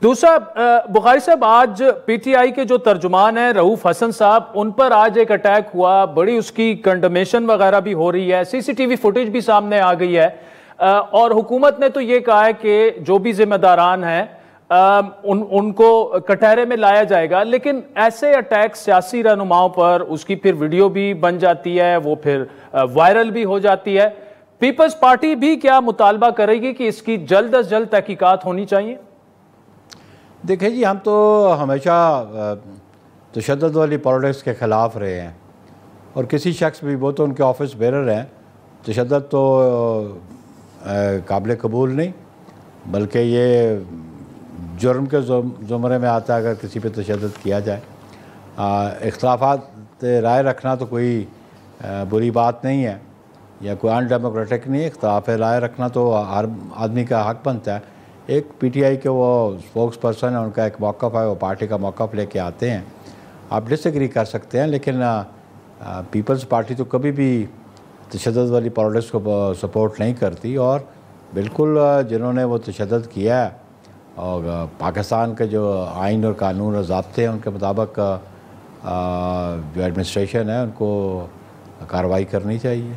दूसरा, बुखारी साहब, आज पीटीआई के जो तर्जुमान हैं रऊफ हसन साहब, उन पर आज एक अटैक हुआ, बड़ी उसकी कंडमेशन वगैरह भी हो रही है, सीसीटीवी फुटेज भी सामने आ गई है, और हुकूमत ने तो ये कहा है कि जो भी जिम्मेदारान हैं उनको कटहरे में लाया जाएगा। लेकिन ऐसे अटैक सियासी रहनुमाओं पर उसकी फिर वीडियो भी बन जाती है, वो फिर वायरल भी हो जाती है। पीपल्स पार्टी भी क्या मुतालबा करेगी कि इसकी जल्द अज जल्द तहकीकात होनी चाहिए? देखिए जी, हम तो हमेशा तशद्दुद वाली पॉलिटिक्स के ख़िलाफ़ रहे हैं, और किसी शख्स भी, वो तो उनके ऑफिस बेरर हैं, तशद्दुद तो काबिल कबूल नहीं, बल्कि ये जुर्म के ज़ुमरे में आता है अगर किसी पे तशद्दुद किया जाए। इख्तिलाफ़ात राय रखना तो कोई बुरी बात नहीं है या कोई अनडेमोक्रेटिक नहीं है। इख्तिलाफ़ राय रखना तो हर आदमी का हक़ बनता है। एक पीटीआई के वो स्पोक्स पर्सन है, उनका एक मौक़िफ़ है, वो पार्टी का मौक़िफ़ लेके आते हैं। आप डिसएग्री कर सकते हैं, लेकिन पीपल्स पार्टी तो कभी भी तशद्दुद वाली पॉलिटिक्स को सपोर्ट नहीं करती। और बिल्कुल जिन्होंने वो तशद्दुद किया है, और पाकिस्तान के जो आइन और कानून और ज़ाब्ते हैं उनके मुताबिक जो एडमिनिस्ट्रेशन है उनको कार्रवाई करनी चाहिए।